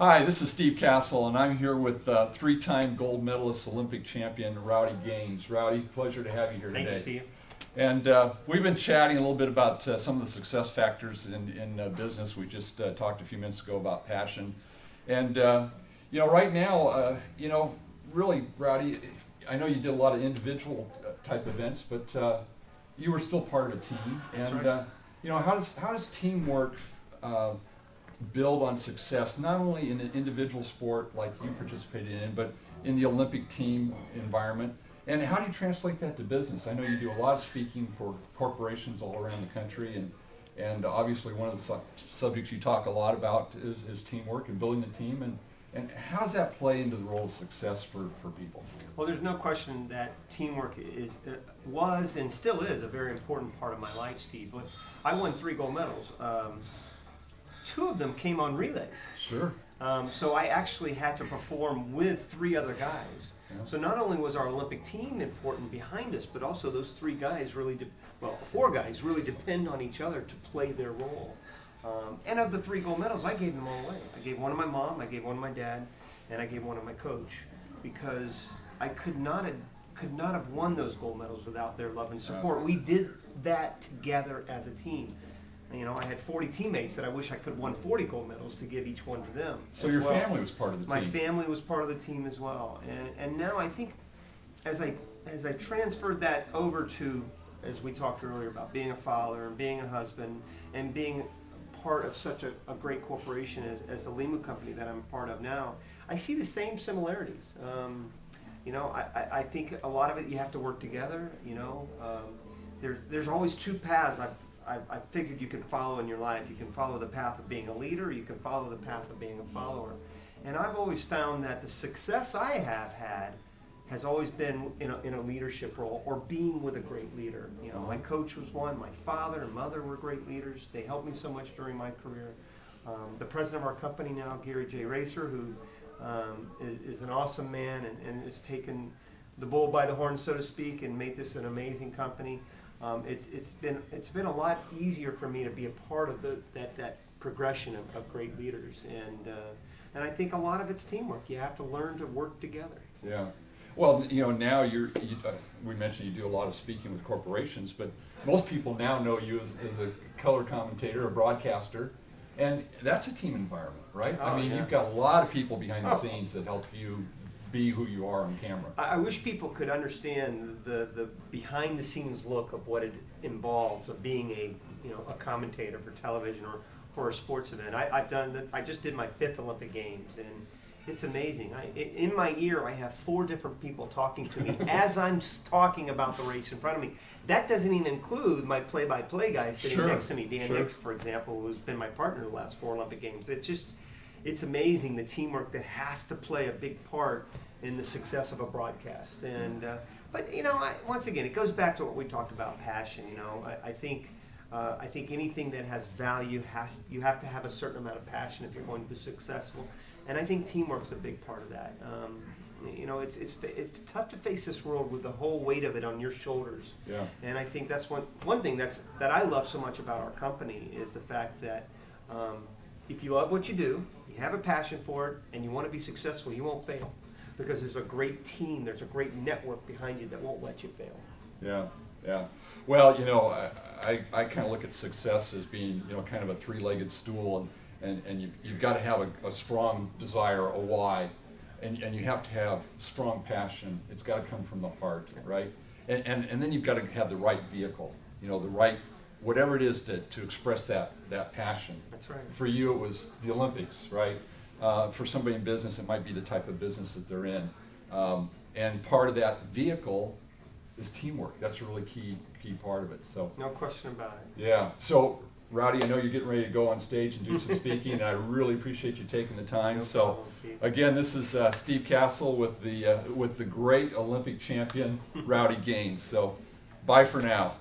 Hi, this is Steve Castle, and I'm here with three-time gold medalist Olympic champion Rowdy Gaines. Rowdy, pleasure to have you here today. Thank you, Steve. And we've been chatting a little bit about some of the success factors in business. We just talked a few minutes ago about passion. And, right now, really, Rowdy, I know you did a lot of individual type events, but you were still part of a team. That's And, right. how does teamwork build on success, not only in an individual sport like you participated in, but in the Olympic team environment? And how do you translate that to business? I know you do a lot of speaking for corporations all around the country, and obviously one of the subjects you talk a lot about is teamwork and building the team. And how does that play into the role of success for people? Well, there's no question that teamwork was and still is a very important part of my life, Steve. But I won 3 gold medals. 2 of them came on relays. Sure. So I actually had to perform with 3 other guys. Yeah. So not only was our Olympic team important behind us, but also those 3 guys 4 guys really depend on each other to play their role. And of the 3 gold medals, I gave them all away. I gave one to my mom, I gave one to my dad, and I gave one to my coach, because I could not have won those gold medals without their love and support. We did that together as a team. I had 40 teammates that I wish I could have won 40 gold medals to give each one to them. So your family was part of the My team. My family was part of the team as well. And now I think as I transferred that over to, as we talked earlier about being a father and being a husband and being part of such a great corporation as the Limu company that I'm a part of now, I see the same similarities. I think a lot of it you have to work together. There's always 2 paths I figured you can follow in your life. You can follow the path of being a leader, you can follow the path of being a follower. And I've always found that the success I have had has always been in a leadership role or being with a great leader. My coach was one, my father and mother were great leaders. They helped me so much during my career. The president of our company now, Gary J. Racer, who is an awesome man and has taken the bull by the horn, so to speak, and made this an amazing company. It's been a lot easier for me to be a part of that progression of great leaders, and I think a lot of it's teamwork. You have to learn to work together. Yeah. Well, now we mentioned you do a lot of speaking with corporations, but most people now know you as a color commentator, a broadcaster, and that's a team environment, right? Oh, yeah. You've got a lot of people behind the scenes that help you be who you are on camera. I wish people could understand the behind the scenes look of what it involves of being a commentator for television or for a sports event. I just did my 5th Olympic Games, and it's amazing. In my ear, I have 4 different people talking to me as I'm talking about the race in front of me. That doesn't even include my play-by-play guy sitting next to me, Dan Nix, for example, who's been my partner the last 4 Olympic Games. It's amazing the teamwork that has to play a big part in the success of a broadcast. And but once again, it goes back to what we talked about, passion. I think anything that has value you have to have a certain amount of passion if you're going to be successful. And I think teamwork's a big part of that. It's tough to face this world with the whole weight of it on your shoulders. Yeah. And I think that's one thing that I love so much about our company is the fact that if you love what you do, you have a passion for it, and you want to be successful, you won't fail, because there's a great team, there's a great network behind you that won't let you fail. Yeah, yeah. Well, I kind of look at success as being, kind of a 3-legged stool, and you've got to have a strong desire, a why, and you have to have strong passion. It's got to come from the heart, right? And then you've got to have the right vehicle, the right, whatever it is to express that passion. That's right. For you, it was the Olympics, right? For somebody in business, it might be the type of business that they're in. And part of that vehicle is teamwork. That's a really key part of it. So no question about it. Yeah. So Rowdy, I know you're getting ready to go on stage and do some speaking, and I really appreciate you taking the time. No so problem, Steve. Again, this is Steve Castle with the great Olympic champion Rowdy Gaines. So bye for now.